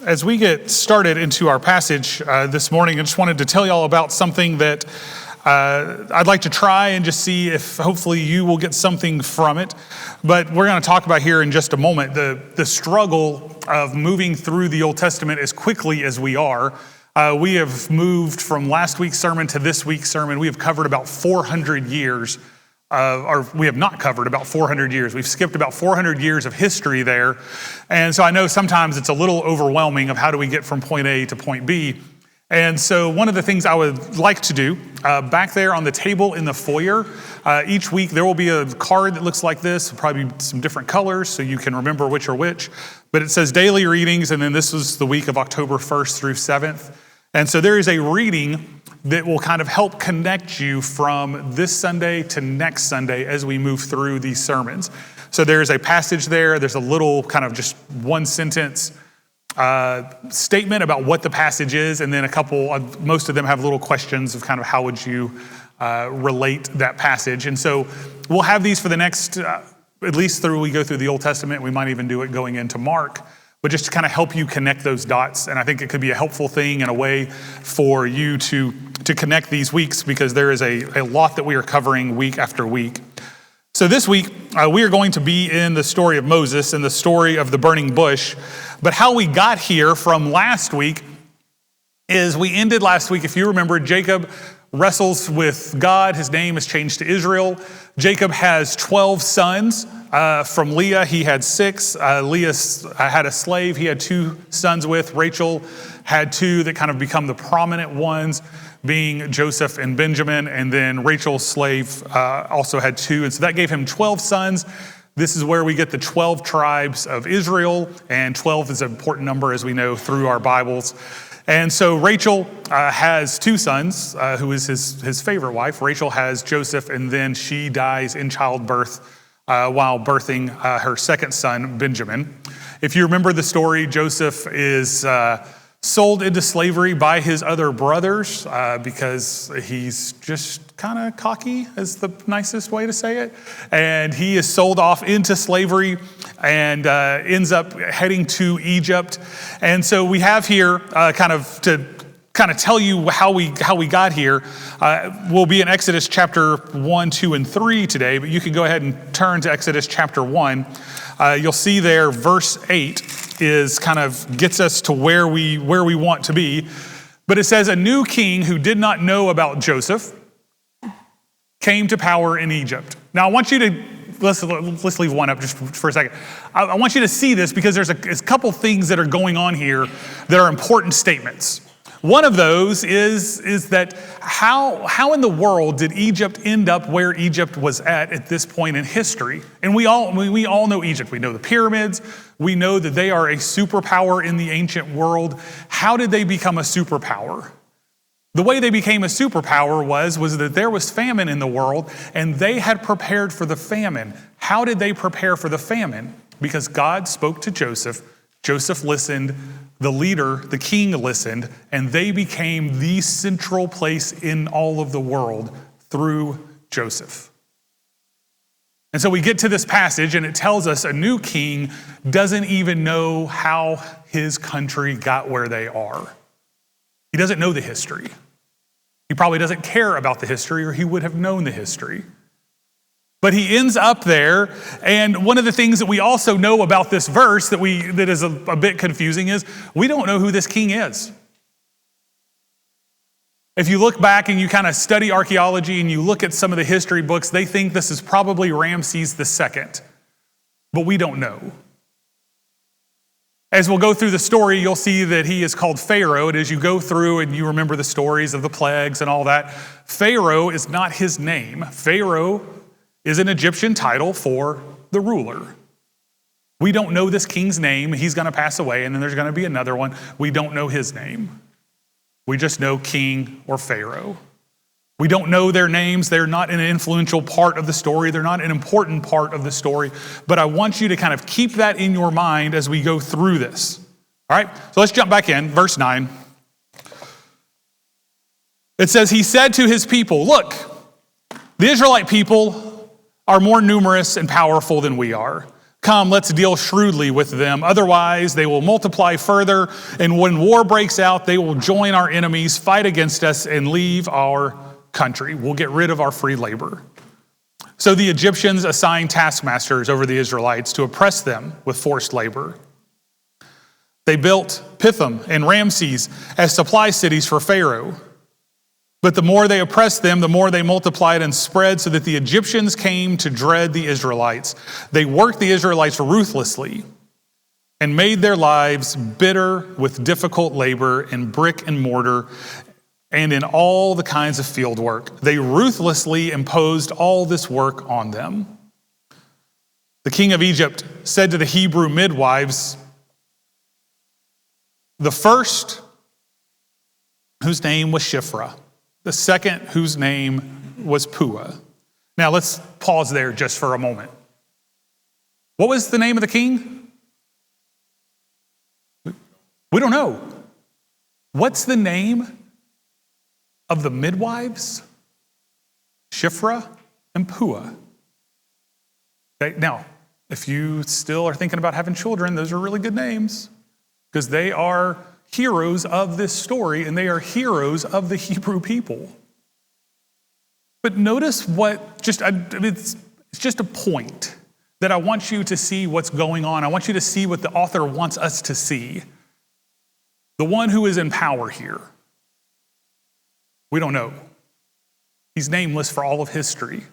As we get started into our passage this morning, I just wanted to tell you all about something that I'd like to try and just see if hopefully you will get something from it. But we're going to talk about here in just a moment the struggle of moving through the Old Testament as quickly as we are. We have moved from last week's sermon to this week's sermon. We have covered about 400 years. Or we have not covered about 400 years. We've skipped about 400 years of history there. And so I know sometimes it's a little overwhelming of how do we get from point A to point B. And so one of the things I would like to do, back there on the table in the foyer, each week there will be a card that looks like this, probably some different colors so you can remember which are which. But it says daily readings, and then this was the week of October 1st through 7th. And so there is a reading that will kind of help connect you from this Sunday to next Sunday as we move through these sermons. So there's a passage there, there's a little kind of just one sentence statement about what the passage is, and then a couple, most of them have little questions of kind of how would you relate that passage. And so we'll have these for the next, at least through we go through the Old Testament. We might even do it going into Mark. But just to kind of help you connect those dots. And I think it could be a helpful thing and a way for you to connect these weeks, because there is a lot that we are covering week after week. So this week, we are going to be in the story of Moses and the story of the burning bush. But how we got here from last week is we ended last week, if you remember, Jacob wrestles with God. His name is changed to Israel. Jacob has 12 sons. From Leah, he had 6. Leah had a slave he had 2 sons with. Rachel had 2 that kind of become the prominent ones, being Joseph and Benjamin. And then Rachel's slave also had 2. And so that gave him 12 sons. This is where we get the 12 tribes of Israel. And 12 is an important number, as we know, through our Bibles. And so Rachel has 2 sons, who is his favorite wife. Rachel has Joseph, and then she dies in childbirth while birthing her second son, Benjamin. If you remember the story, Joseph is sold into slavery by his other brothers because he's just kind of cocky, is the nicest way to say it. And he is sold off into slavery and ends up heading to Egypt. And so we have here to tell you how we got here. We'll be in Exodus chapter 1, 2, and 3 today, but you can go ahead and turn to Exodus chapter 1. You'll see there verse 8 is kind of gets us to where we want to be. But it says, a new king who did not know about Joseph came to power in Egypt. Now I want you to, let's leave one up just for a second. I want you to see this because there's a couple things that are going on here that are important statements. One of those is that how in the world did Egypt end up where Egypt was at this point in history? And we all know Egypt. We know the pyramids. We know that they are a superpower in the ancient world. How did they become a superpower? The way they became a superpower was that there was famine in the world, and they had prepared for the famine. How did they prepare for the famine? Because God spoke to Joseph. Joseph listened. The leader, the king, listened, and they became the central place in all of the world through Joseph. And so we get to this passage, and it tells us a new king doesn't even know how his country got where they are. He doesn't know the history. He probably doesn't care about the history, or he would have known the history. But he ends up there, and one of the things that we also know about this verse that is a bit confusing is we don't know who this king is. If you look back and you kind of study archaeology and you look at some of the history books, they think this is probably Ramses II, but we don't know. As we'll go through the story, you'll see that he is called Pharaoh, and as you go through and you remember the stories of the plagues and all that, Pharaoh is not his name. Pharaoh is an Egyptian title for the ruler. We don't know this king's name. He's going to pass away, and then there's going to be another one. We don't know his name. We just know king or Pharaoh. We don't know their names. They're not an influential part of the story. They're not an important part of the story. But I want you to kind of keep that in your mind as we go through this. All right, so let's jump back in. Verse 9. It says, he said to his people, look, the Israelite people are more numerous and powerful than we are. Come, let's deal shrewdly with them. Otherwise, they will multiply further, and when war breaks out, they will join our enemies, fight against us, and leave our country. We'll get rid of our free labor." So the Egyptians assigned taskmasters over the Israelites to oppress them with forced labor. They built Pithom and Ramses as supply cities for Pharaoh. But the more they oppressed them, the more they multiplied and spread, so that the Egyptians came to dread the Israelites. They worked the Israelites ruthlessly and made their lives bitter with difficult labor in brick and mortar and in all the kinds of field work. They ruthlessly imposed all this work on them. The king of Egypt said to the Hebrew midwives, the first, whose name was Shiphrah, the second, whose name was Puah. Now let's pause there just for a moment. What was the name of the king? We don't know. What's the name of the midwives? Shiphrah and Puah. Okay, now, if you still are thinking about having children, those are really good names because they are heroes of this story, and they are heroes of the Hebrew people. But notice it's just a point that I want you to see what's going on. I want you to see what the author wants us to see. The one who is in power here, we don't know. He's nameless for all of history.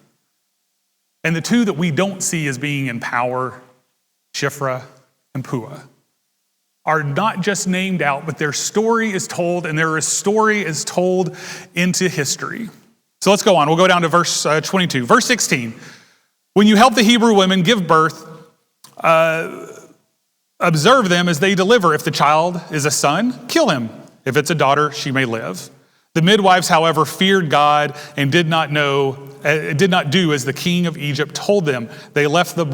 And the two that we don't see as being in power, Shiphrah and Puah, are not just named out, but their story is told, and their story is told into history. So let's go on. We'll go down to verse 22. Verse 16. When you help the Hebrew women give birth, observe them as they deliver. If the child is a son, kill him. If it's a daughter, she may live. The midwives, however, feared God and did not do as the king of Egypt told them. They let the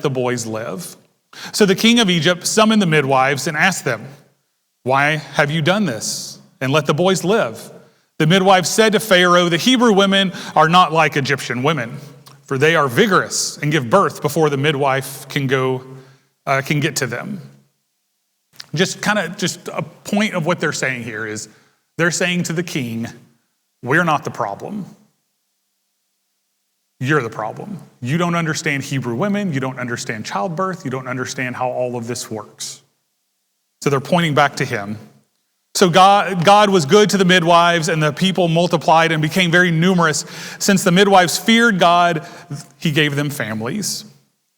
boys live. So the king of Egypt summoned the midwives and asked them, "Why have you done this? And let the boys live." The midwives said to Pharaoh, "The Hebrew women are not like Egyptian women, for they are vigorous and give birth before the midwife can get to them." Just a point of what they're saying here is they're saying to the king, "We're not the problem. You're the problem. You don't understand Hebrew women. You don't understand childbirth. You don't understand how all of this works." So they're pointing back to him. So God was good to the midwives, and the people multiplied and became very numerous. Since the midwives feared God, he gave them families.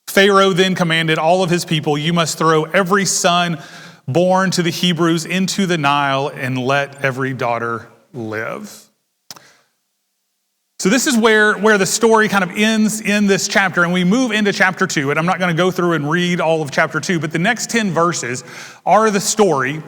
Pharaoh then commanded all of his people, "You must throw every son born to the Hebrews into the Nile and let every daughter live." So this is where the story kind of ends in this chapter, and we move into chapter 2, and I'm not going to go through and read all of chapter 2, but the next 10 verses are the story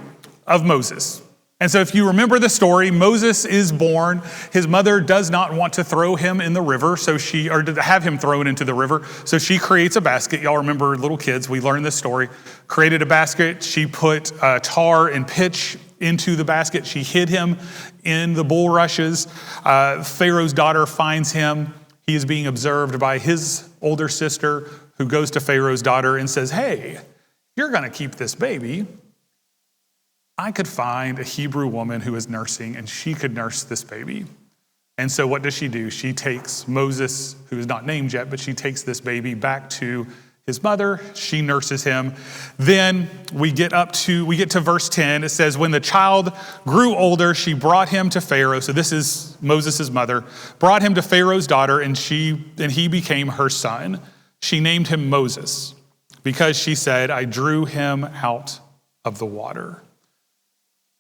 of Moses. And so if you remember the story, Moses is born. His mother does not want to throw him in the river, or to have him thrown into the river, so she creates a basket. Y'all remember, little kids, we learned this story. Created a basket. She put tar and pitch into the basket. She hid him in the bulrushes. Pharaoh's daughter finds him. He is being observed by his older sister, who goes to Pharaoh's daughter and says, "Hey, you're going to keep this baby. I could find a Hebrew woman who is nursing, and she could nurse this baby." And so what does she do? She takes Moses, who is not named yet, but she takes this baby back to his mother. She nurses him. Then we get to verse 10. It says, "When the child grew older, she brought him to Pharaoh." So this is Moses' mother. "Brought him to Pharaoh's daughter, and he became her son. She named him Moses, because she said, 'I drew him out of the water.'"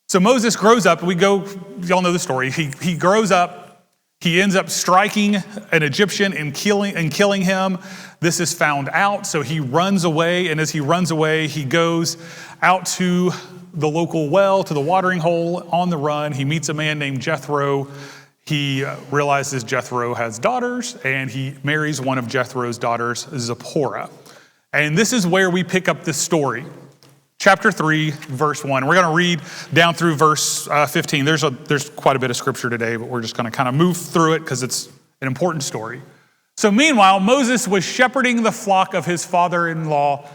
So Moses grows up. Y'all know the story. He grows up. He ends up striking an Egyptian and killing him. This is found out, so he runs away. And as he runs away, he goes out to the local well, to the watering hole on the run. He meets a man named Jethro. He realizes Jethro has daughters, and he marries one of Jethro's daughters, Zipporah. And this is where we pick up this story. Chapter 3, verse 1. We're going to read down through verse 15. There's quite a bit of scripture today, but we're just going to kind of move through it because it's an important story. So meanwhile, Moses was shepherding the flock of his father-in-law,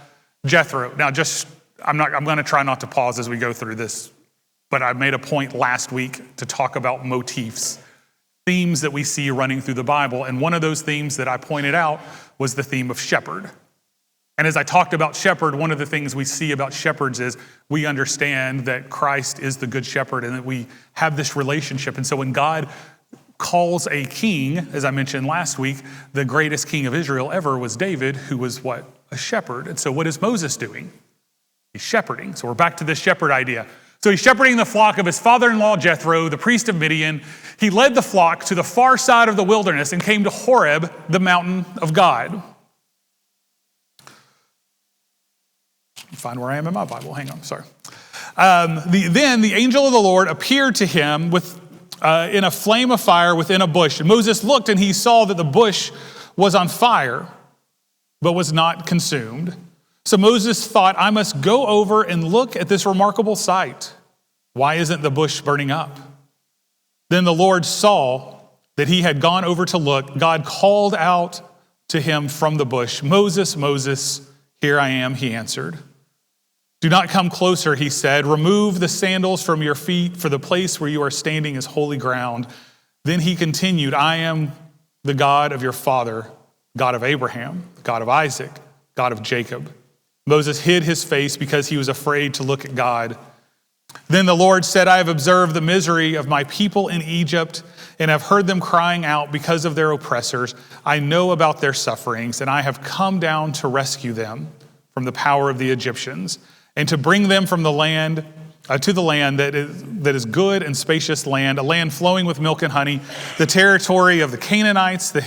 Jethro. Now I'm going to try not to pause as we go through this, but I made a point last week to talk about motifs, themes that we see running through the Bible. And one of those themes that I pointed out was the theme of shepherd. And as I talked about shepherd, one of the things we see about shepherds is we understand that Christ is the good shepherd and that we have this relationship. And so when God calls a king, as I mentioned last week, the greatest king of Israel ever was David, who was what? A shepherd. And so what is Moses doing? He's shepherding. So we're back to this shepherd idea. So he's shepherding the flock of his father-in-law, Jethro, the priest of Midian. He led the flock to the far side of the wilderness and came to Horeb, the mountain of God. Find where I am in my Bible. Hang on, sorry. Then the angel of the Lord appeared to him in a flame of fire within a bush. And Moses looked and he saw that the bush was on fire, but was not consumed. So Moses thought, I must go over and look at this remarkable sight. Why isn't the bush burning up? Then the Lord saw that he had gone over to look. God called out to him from the bush, Moses, Moses, here I am, he answered. Do not come closer, he said. Remove the sandals from your feet, for the place where you are standing is holy ground. Then he continued, I am the God of your father, God of Abraham, God of Isaac, God of Jacob. Moses hid his face because he was afraid to look at God. Then the Lord said, I have observed the misery of my people in Egypt and have heard them crying out because of their oppressors. I know about their sufferings, and I have come down to rescue them from the power of the Egyptians and to bring them from the land to the land that is good and spacious land, a land flowing with milk and honey, the territory of the Canaanites, the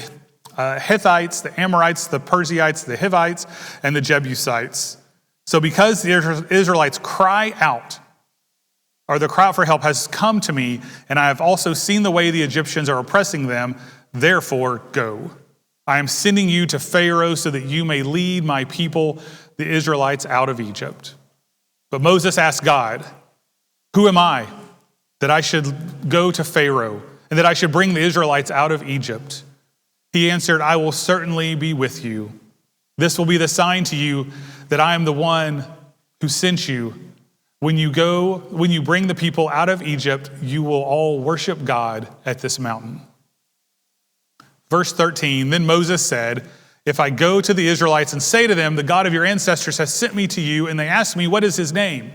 Hittites, the Amorites, the Perizzites, the Hivites, and the Jebusites. So because the Israelites cry out, or the cry out for help has come to me, and I have also seen the way the Egyptians are oppressing them, therefore go. I am sending you to Pharaoh so that you may lead my people, the Israelites, out of Egypt. But Moses asked God, who am I that I should go to Pharaoh and that I should bring the Israelites out of Egypt? He answered, I will certainly be with you. This will be the sign to you that I am the one who sent you. When you bring the people out of Egypt, you will all worship God at this mountain. Verse 13, then Moses said, if I go to the Israelites and say to them, the God of your ancestors has sent me to you, and they ask me, what is his name?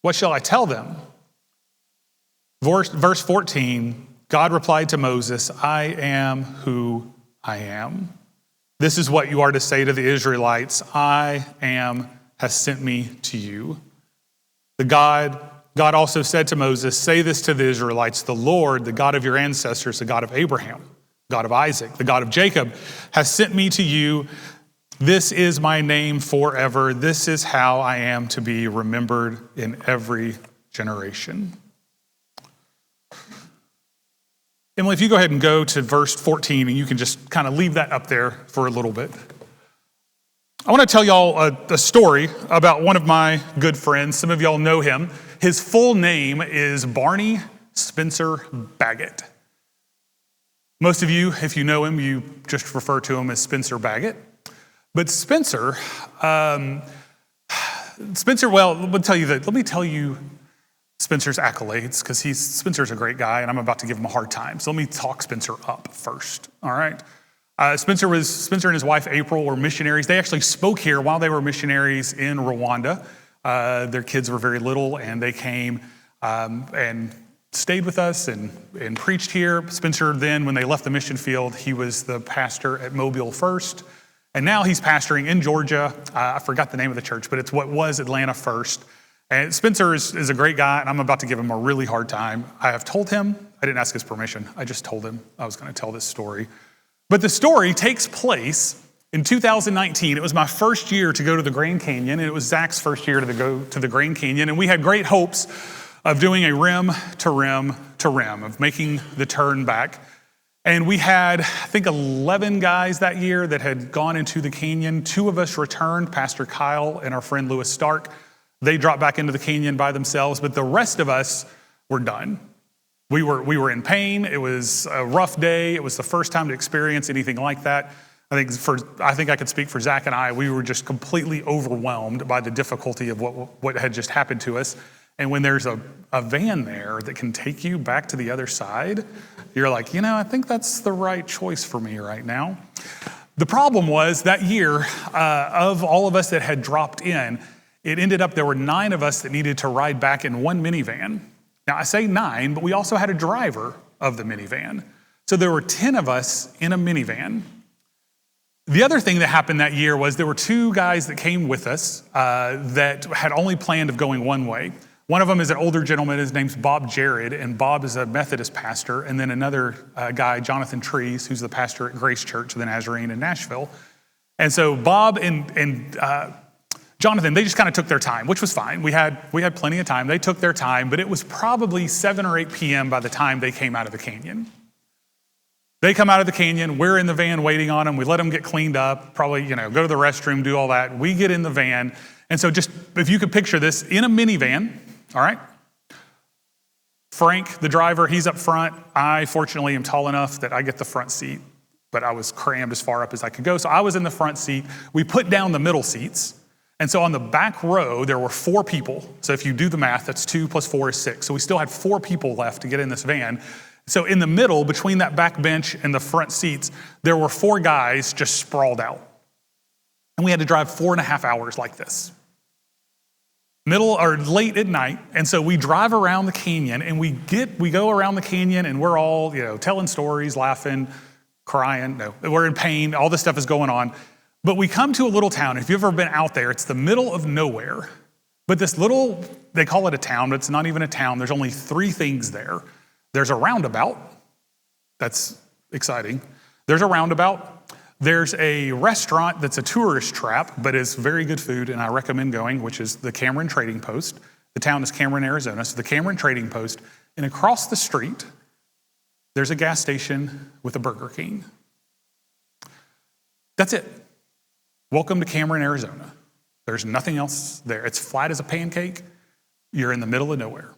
What shall I tell them? Verse 14, God replied to Moses, I am who I am. This is what you are to say to the Israelites, I am has sent me to you. God also said to Moses, say this to the Israelites, the Lord, the God of your ancestors, the God of Abraham, God of Isaac, the God of Jacob, has sent me to you. This is my name forever. This is how I am to be remembered in every generation. Emily, if you go ahead and go to verse 14, and you can just kind of leave that up there for a little bit. I want to tell y'all a story about one of my good friends. Some of y'all know him. His full name is Barney Spencer Baggett. Most of you, if you know him, you just refer to him as Spencer Baggett. But Spencer, well, let me tell you Spencer's accolades, because Spencer's a great guy, and I'm about to give him a hard time. So let me talk Spencer up first, all right? Spencer and his wife, April, were missionaries. They actually spoke here while they were missionaries in Rwanda. Their kids were very little, and they came and stayed with us and preached here. Spencer then, when they left the mission field, he was the pastor at Mobile First. And now he's pastoring in Georgia. I forgot the name of the church, but it's what was Atlanta First. And Spencer is a great guy, and I'm about to give him a really hard time. I have told him, I didn't ask his permission, I just told him I was going to tell this story. But the story takes place in 2019. It was my first year to go to the Grand Canyon, and it was Zach's first year to go to the Grand Canyon, and we had great hopes of doing a rim to rim to rim, of making the turn back. And we had, I think, 11 guys that year that had gone into the canyon. 2 of us returned, Pastor Kyle and our friend Lewis Stark. They dropped back into the canyon by themselves, but the rest of us were done. We were in pain. It was a rough day. It was the first time to experience anything like that. I think I could speak for Zach and I. We were just completely overwhelmed by the difficulty of what had just happened to us. And when there's a van there that can take you back to the other side, you're like, I think that's the right choice for me right now. The problem was that year, of all of us that had dropped in, it ended up there were 9 of us that needed to ride back in one minivan. Now, I say 9, but we also had a driver of the minivan. So there were 10 of us in a minivan. The other thing that happened that year was there were 2 guys that came with us that had only planned of going one way. One of them is an older gentleman. His name's Bob Jared, and Bob is a Methodist pastor. And then another guy, Jonathan Trees, who's the pastor at Grace Church of the Nazarene in Nashville. And so Bob and Jonathan, they just kind of took their time, which was fine. We had plenty of time. They took their time, but it was probably 7 or 8 p.m. by the time they came out of the canyon. They come out of the canyon. We're in the van waiting on them. We let them get cleaned up, probably, go to the restroom, do all that. We get in the van. And so just, if you could picture this, in a minivan, all right? Frank, the driver, he's up front. I, fortunately, am tall enough that I get the front seat, but I was crammed as far up as I could go. So I was in the front seat. We put down the middle seats. And so on the back row, there were 4 people. So if you do the math, that's 2 plus 4 is 6. So we still had 4 people left to get in this van. So in the middle, between that back bench and the front seats, there were 4 guys just sprawled out. And we had to drive 4.5 hours like this. Middle or late at night. And so we drive around the canyon and we go around the canyon and we're all, telling stories, laughing, crying. No, we're in pain. All this stuff is going on. But we come to a little town. If you've ever been out there, it's the middle of nowhere. But this little, they call it a town, but it's not even a town. There's only 3 things there. There's a roundabout. That's exciting. There's a roundabout. There's a restaurant that's a tourist trap, but is very good food, and I recommend going, which is the Cameron Trading Post. The town is Cameron, Arizona, so the Cameron Trading Post. And across the street, there's a gas station with a Burger King. That's it. Welcome to Cameron, Arizona. There's nothing else there. It's flat as a pancake. You're in the middle of nowhere.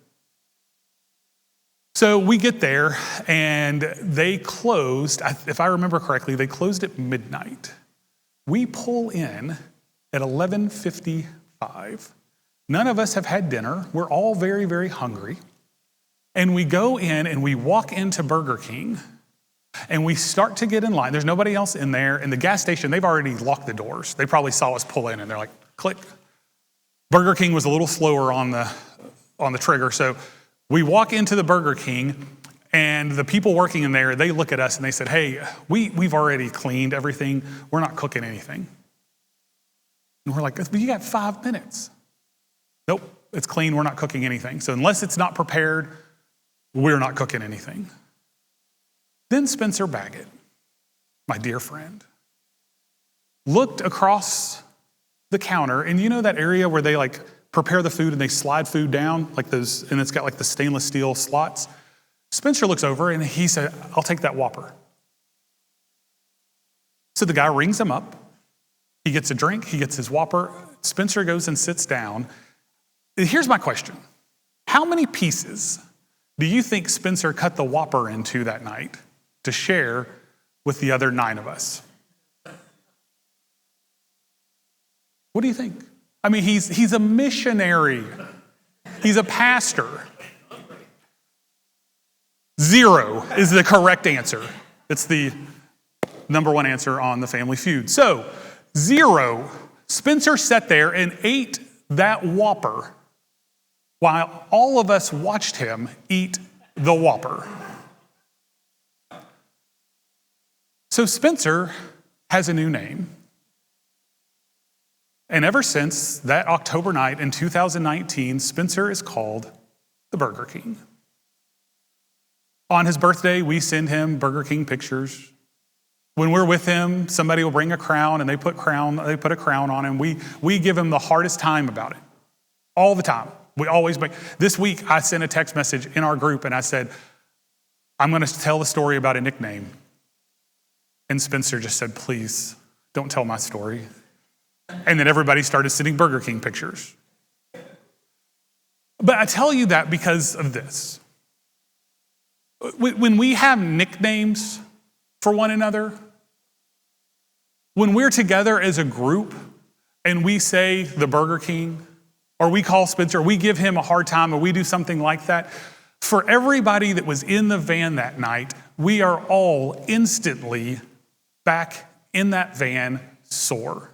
So we get there, and they closed, if I remember correctly, they closed at midnight. We pull in at 11:55. None of us have had dinner. We're all very, very hungry. And we go in, and we walk into Burger King, and we start to get in line. There's nobody else in there. And the gas station, they've already locked the doors. They probably saw us pull in, and they're like, click. Burger King was a little slower on the trigger, so we walk into the Burger King, and the people working in there, they look at us and they said, hey, we've already cleaned everything. We're not cooking anything. And we're like, but you got 5 minutes. Nope, it's clean. We're not cooking anything. So unless it's not prepared, we're not cooking anything. Then Spencer Baggett, my dear friend, looked across the counter, and you know that area where they prepare the food and they slide food down like those, and it's got the stainless steel slots. Spencer looks over and he said, I'll take that Whopper. So the guy rings him up. He gets a drink. He gets his Whopper. Spencer goes and sits down. Here's my question. How many pieces do you think Spencer cut the Whopper into that night to share with the other 9 of us? What do you think? I mean, he's a missionary. He's a pastor. 0 is the correct answer. It's the number 1 answer on the Family Feud. So, 0. Spencer sat there and ate that Whopper while all of us watched him eat the Whopper. So Spencer has a new name. And ever since that October night in 2019, Spencer is called the Burger King. On his birthday, we send him Burger King pictures. When we're with him, somebody will bring a crown and they put a crown on him. We give him the hardest time about it. All the time. This week, I sent a text message in our group and I said, I'm going to tell the story about a nickname. And Spencer just said, please, don't tell my story. And then everybody started sending Burger King pictures. But I tell you that because of this. When we have nicknames for one another, When we're together as a group and we say the Burger King, or we call Spencer, we give him a hard time, or we do something like that, for everybody that was in the van that night, we are all instantly back in that van sore.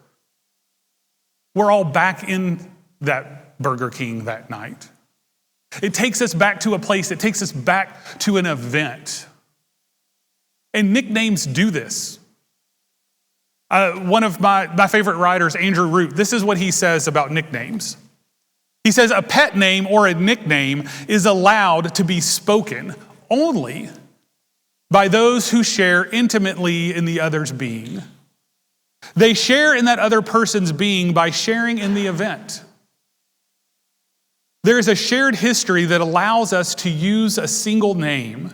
We're all back in that Burger King that night. It takes us back to a place, it takes us back to an event. And nicknames do this. One of my favorite writers, Andrew Root, this is what he says about nicknames. He says, a pet name or a nickname is allowed to be spoken only by those who share intimately in the other's being. They share in that other person's being by sharing in the event. There is a shared history that allows us to use a single name,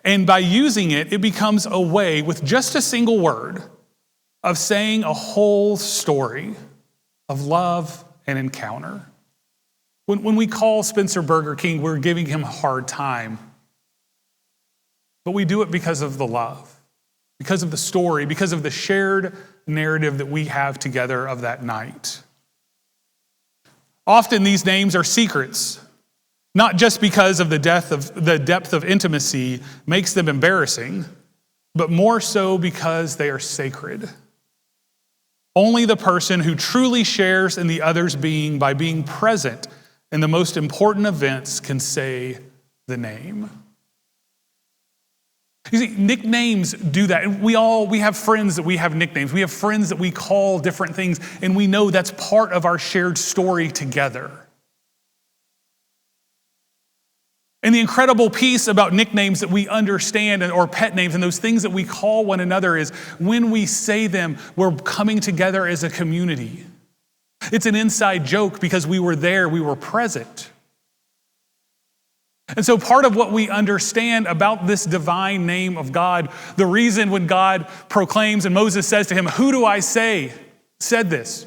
and by using it, it becomes a way, with just a single word, of saying a whole story of love and encounter. When we call Spencer Burger King, we're giving him a hard time. But we do it because of the love, because of the story, because of the shared narrative that we have together of that night. Often these names are secrets, not just because of the depth of intimacy makes them embarrassing, but more so because they are sacred. Only the person who truly shares in the other's being by being present in the most important events can say the name. You see, nicknames do that. And we have friends that we have nicknames. We have friends that we call different things, and we know that's part of our shared story together. And the incredible piece about nicknames that we understand, or pet names, and those things that we call one another, is when we say them, we're coming together as a community. It's an inside joke because we were there, we were present. And so part of what we understand about this divine name of God, the reason when God proclaims and Moses says to him, "Who do I say said this?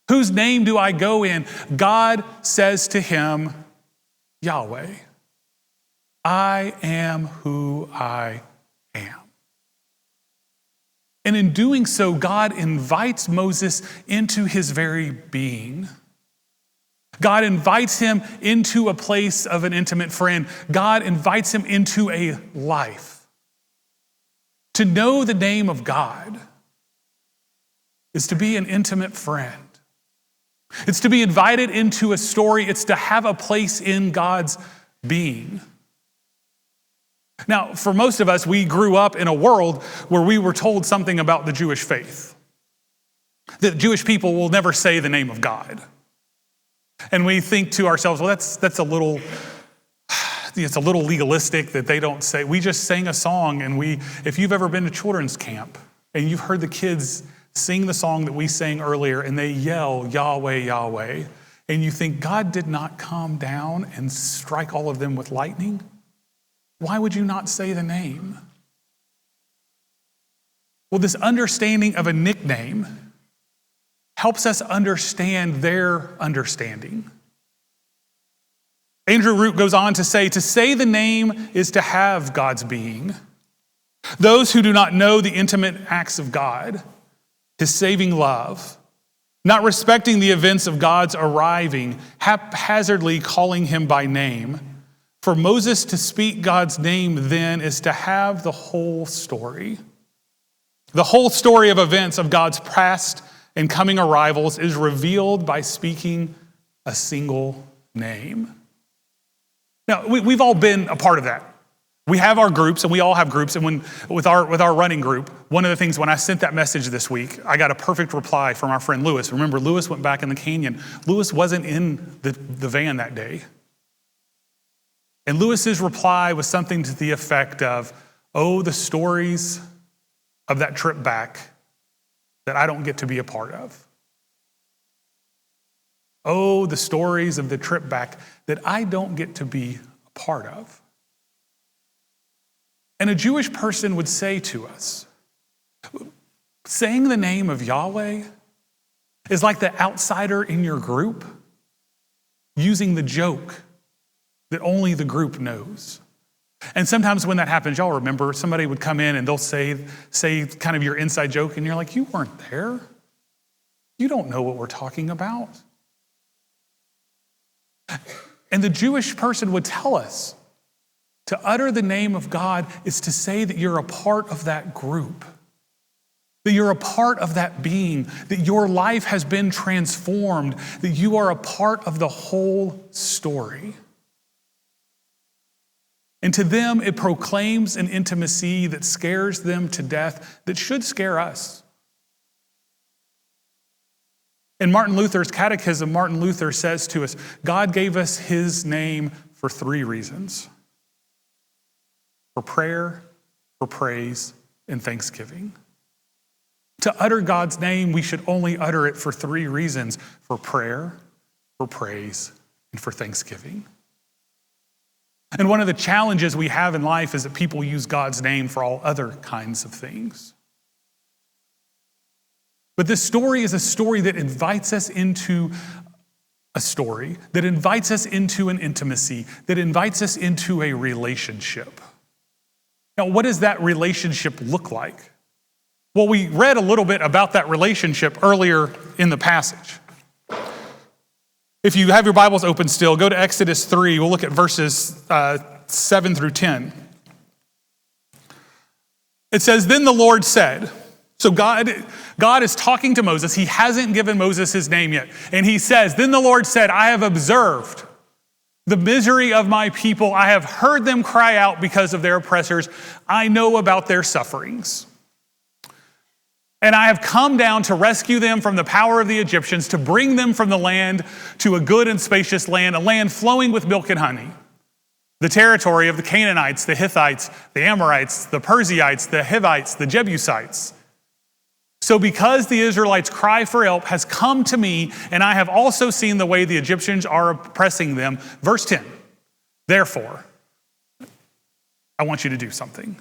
Whose name do I go in?" God says to him, Yahweh, I am who I am. And in doing so, God invites Moses into his very being. God invites him into a place of an intimate friend. God invites him into a life. To know the name of God is to be an intimate friend. It's to be invited into a story. It's to have a place in God's being. Now, for most of us, we grew up in a world where we were told something about the Jewish faith. That Jewish people will never say the name of God. And we think to ourselves, well, that's a little legalistic that they don't say. We just sang a song, and if you've ever been to children's camp and you've heard the kids sing the song that we sang earlier and they yell, Yahweh, Yahweh, and you think God did not come down and strike all of them with lightning, why would you not say the name? Well, this understanding of a nickname helps us understand their understanding. Andrew Root goes on to say the name is to have God's being. Those who do not know the intimate acts of God, his saving love, not respecting the events of God's arriving, haphazardly calling him by name. For Moses to speak God's name then is to have the whole story. The whole story of events of God's past and coming arrivals is revealed by speaking a single name. Now, we've all been a part of that. We have our groups, and we all have groups. And with our running group, one of the things when I sent that message this week, I got a perfect reply from our friend Lewis. Remember, Lewis went back in the canyon. Lewis wasn't in the van that day. And Lewis's reply was something to the effect of, oh, the stories of that trip back that I don't get to be a part of. Oh, the stories of the trip back that I don't get to be a part of. And a Jewish person would say to us, saying the name of Yahweh is like the outsider in your group using the joke that only the group knows. And sometimes when that happens, y'all remember, somebody would come in and they'll say kind of your inside joke, and you're like, you weren't there. You don't know what we're talking about. And the Jewish person would tell us to utter the name of God is to say that you're a part of that group, that you're a part of that being, that your life has been transformed, that you are a part of the whole story. And to them, it proclaims an intimacy that scares them to death, that should scare us. In Martin Luther's Catechism, Martin Luther says to us, God gave us his name for 3 reasons: for prayer, for praise, and thanksgiving. To utter God's name, we should only utter it for 3 reasons: for prayer, for praise, and for thanksgiving. And one of the challenges we have in life is that people use God's name for all other kinds of things. But this story is a story that invites us into a story, that invites us into an intimacy, that invites us into a relationship. Now, what does that relationship look like? Well, we read a little bit about that relationship earlier in the passage. If you have your Bibles open still, go to Exodus 3. We'll look at verses 7 through 10. It says, then the Lord said, so God is talking to Moses. He hasn't given Moses his name yet. And he says, then the Lord said, I have observed the misery of my people. I have heard them cry out because of their oppressors. I know about their sufferings. And I have come down to rescue them from the power of the Egyptians, to bring them from the land to a good and spacious land, a land flowing with milk and honey, the territory of the Canaanites, the Hittites, the Amorites, the Perizzites, the Hivites, the Jebusites. So because the Israelites' cry for help has come to me, and I have also seen the way the Egyptians are oppressing them. Verse 10, therefore, I want you to do something.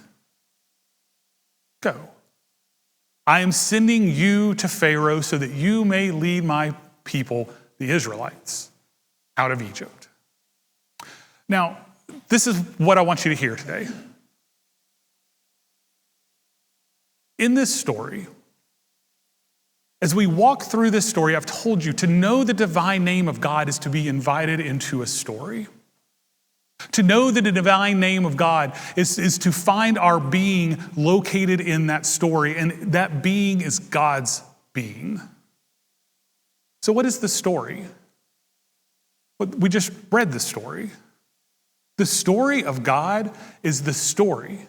Go. I am sending you to Pharaoh so that you may lead my people, the Israelites, out of Egypt. Now, this is what I want you to hear today. In this story, as we walk through this story, I've told you to know the divine name of God is to be invited into a story. To know that the divine name of God is to find our being located in that story, and that being is God's being. So what is the story? We just read the story. The story of God is the story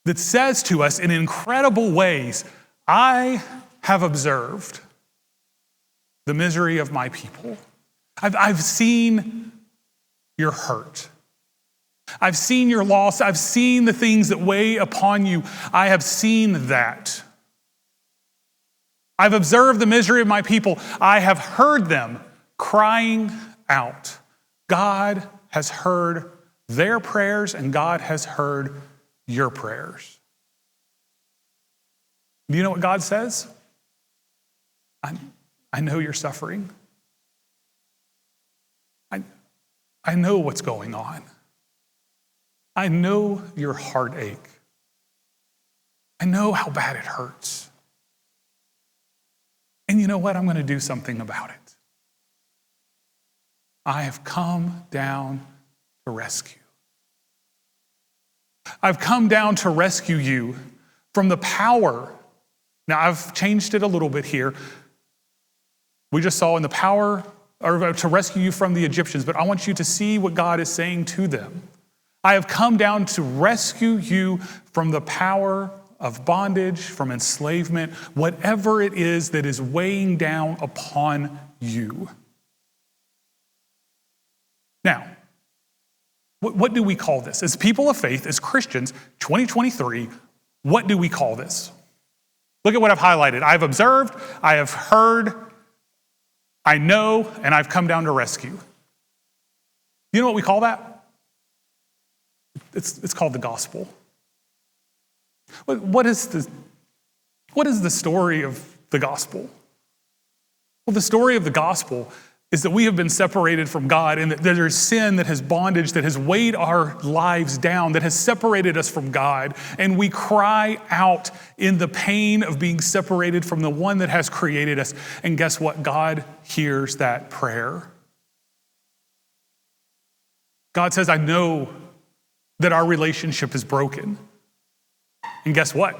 that says to us in incredible ways, I have observed the misery of my people. I've seen your hurt. I've seen your loss. I've seen the things that weigh upon you. I have seen that. I've observed the misery of my people. I have heard them crying out. God has heard their prayers, and God has heard your prayers. Do you know what God says? I know you're suffering. I know what's going on. I know your heartache. I know how bad it hurts. And you know what? I'm going to do something about it. I have come down to rescue. I've come down to rescue you from the power. Now, I've changed it a little bit here. We just saw in the power, or to rescue you from the Egyptians, but I want you to see what God is saying to them. I have come down to rescue you from the power of bondage, from enslavement, whatever it is that is weighing down upon you. Now, what do we call this? As people of faith, as Christians, 2023, what do we call this? Look at what I've highlighted. I've observed, I have heard, I know, and I've come down to rescue. You know what we call that? It's called the gospel. What is the story of the gospel? Well, the story of the gospel is that we have been separated from God, and that there's sin that has bondage, that has weighed our lives down, that has separated us from God. And we cry out in the pain of being separated from the one that has created us. And guess what? God hears that prayer. God says, I know that our relationship is broken. And guess what?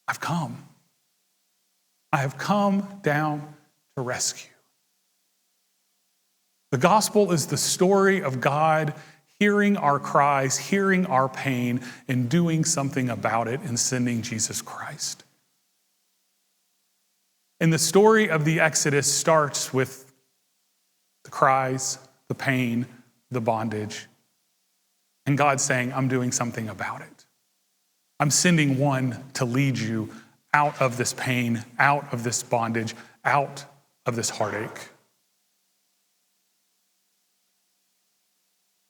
I've come. I have come down to rescue. The gospel is the story of God hearing our cries, hearing our pain, and doing something about it in sending Jesus Christ. And the story of the Exodus starts with the cries, the pain, the bondage, and God saying, I'm doing something about it. I'm sending one to lead you out of this pain, out of this bondage, out of this heartache.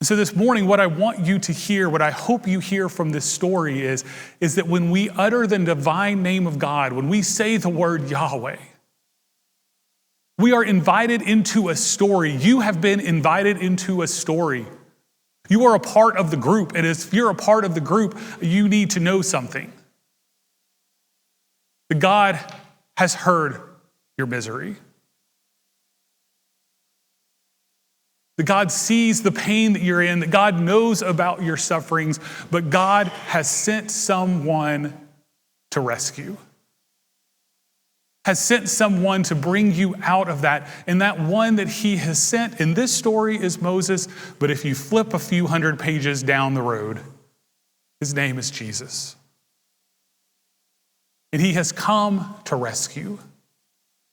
So this morning, what I want you to hear, what I hope you hear from this story is that when we utter the divine name of God, when we say the word Yahweh, we are invited into a story. You have been invited into a story. You are a part of the group, and if you're a part of the group, you need to know something. That God has heard your misery. That God sees the pain that you're in, that God knows about your sufferings, but God has sent someone to rescue. Has sent someone to bring you out of that. And that one that he has sent in this story is Moses, but if you flip a few hundred pages down the road, his name is Jesus. And he has come to rescue.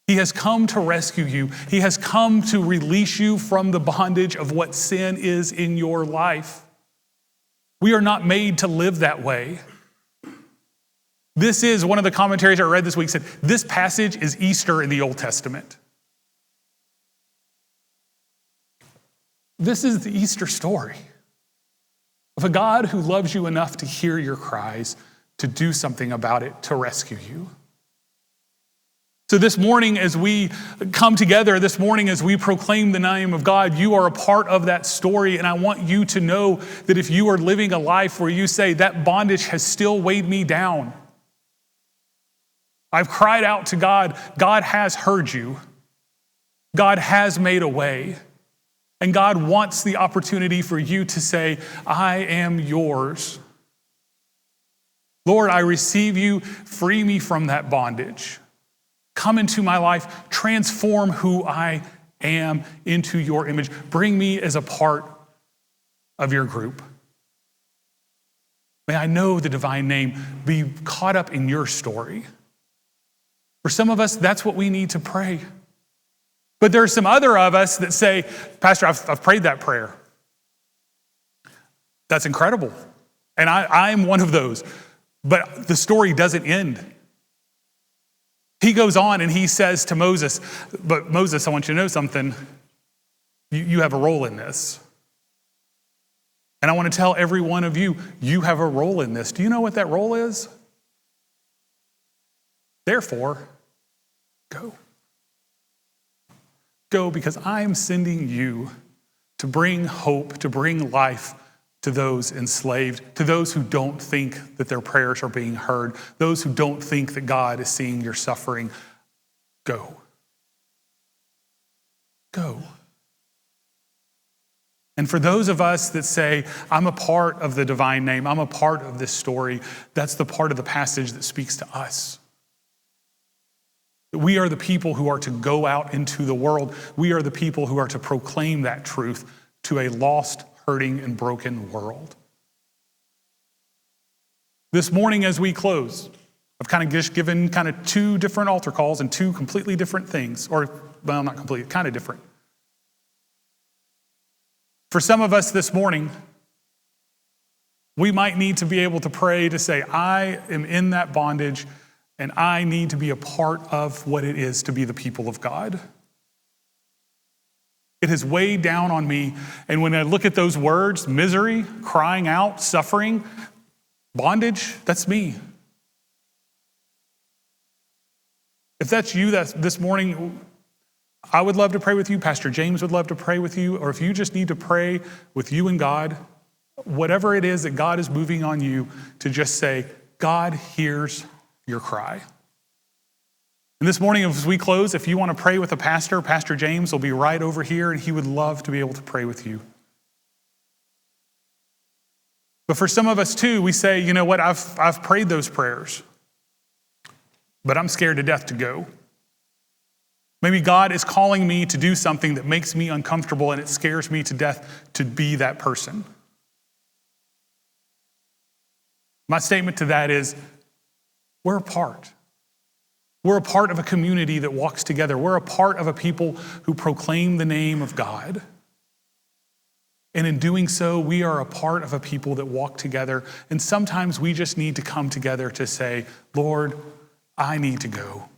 He has come to rescue you. He has come to release you from the bondage of what sin is in your life. We are not made to live that way. This is one of the commentaries I read this week said, this passage is Easter in the Old Testament. This is the Easter story of a God who loves you enough to hear your cries, to do something about it, to rescue you. So this morning as we come together, this morning as we proclaim the name of God, you are a part of that story. And I want you to know that if you are living a life where you say, that bondage has still weighed me down, I've cried out to God. God has heard you. God has made a way. And God wants the opportunity for you to say, I am yours. Lord, I receive you. Free me from that bondage. Come into my life. Transform who I am into your image. Bring me as a part of your group. May I know the divine name, be caught up in your story. For some of us, that's what we need to pray. But there are some other of us that say, Pastor, I've prayed that prayer. That's incredible. And I'm one of those. But the story doesn't end. He goes on and he says to Moses, but Moses, I want you to know something. You have a role in this. And I want to tell every one of you, you have a role in this. Do you know what that role is? Therefore, go. Go, because I am sending you to bring hope, to bring life to those enslaved, to those who don't think that their prayers are being heard, those who don't think that God is seeing your suffering. Go. Go. And for those of us that say, I'm a part of the divine name, I'm a part of this story, that's the part of the passage that speaks to us. We are the people who are to go out into the world. We are the people who are to proclaim that truth to a lost, hurting, and broken world. This morning as we close, I've kind of just given kind of two different altar calls and two completely different things, or, well, not completely, kind of different. For some of us this morning, we might need to be able to pray to say, I am in that bondage, and I need to be a part of what it is to be the people of God. It has weighed down on me. And when I look at those words, misery, crying out, suffering, bondage, that's me. If that's you this morning, I would love to pray with you. Pastor James would love to pray with you. Or if you just need to pray with you and God, whatever it is that God is moving on you, to just say, God hears your cry. And this morning, as we close, if you want to pray with a pastor, Pastor James will be right over here, and he would love to be able to pray with you. But for some of us too, we say, you know what, I've prayed those prayers, but I'm scared to death to go. Maybe God is calling me to do something that makes me uncomfortable, and it scares me to death to be that person. My statement to that is, we're a part. We're a part of a community that walks together. We're a part of a people who proclaim the name of God. And in doing so, we are a part of a people that walk together. And sometimes we just need to come together to say, Lord, I need to go.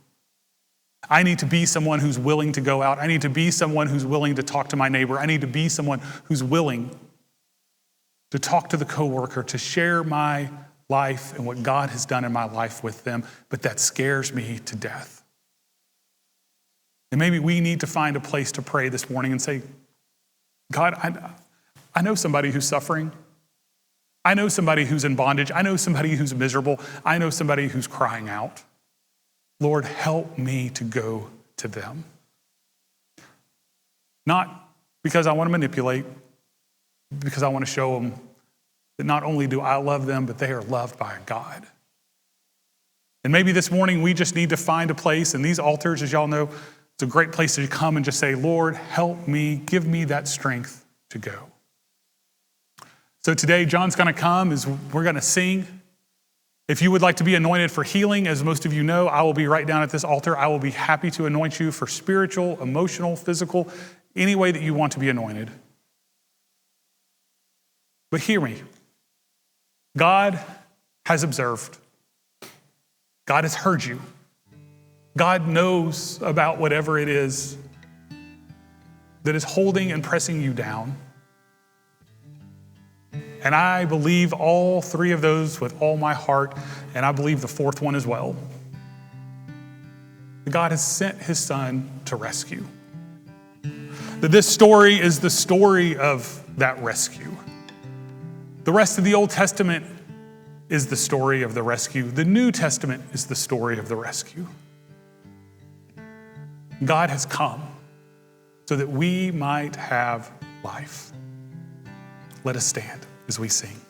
I need to be someone who's willing to go out. I need to be someone who's willing to talk to my neighbor. I need to be someone who's willing to talk to the coworker, to share my life and what God has done in my life with them. But that scares me to death. And maybe we need to find a place to pray this morning and say, God, I know somebody who's suffering. I know somebody who's in bondage. I know somebody who's miserable. I know somebody who's crying out. Lord, help me to go to them. Not because I want to manipulate, because I want to show them that not only do I love them, but they are loved by God. And maybe this morning we just need to find a place, and these altars, as y'all know, it's a great place to come and just say, Lord, help me, give me that strength to go. So today, John's going to come as we're going to sing. If you would like to be anointed for healing, as most of you know, I will be right down at this altar. I will be happy to anoint you for spiritual, emotional, physical, any way that you want to be anointed. But hear me. God has observed. God has heard you. God knows about whatever it is that is holding and pressing you down. And I believe all three of those with all my heart, and I believe the fourth one as well. God has sent his son to rescue. That this story is the story of that rescue. The rest of the Old Testament is the story of the rescue. The New Testament is the story of the rescue. God has come so that we might have life. Let us stand as we sing.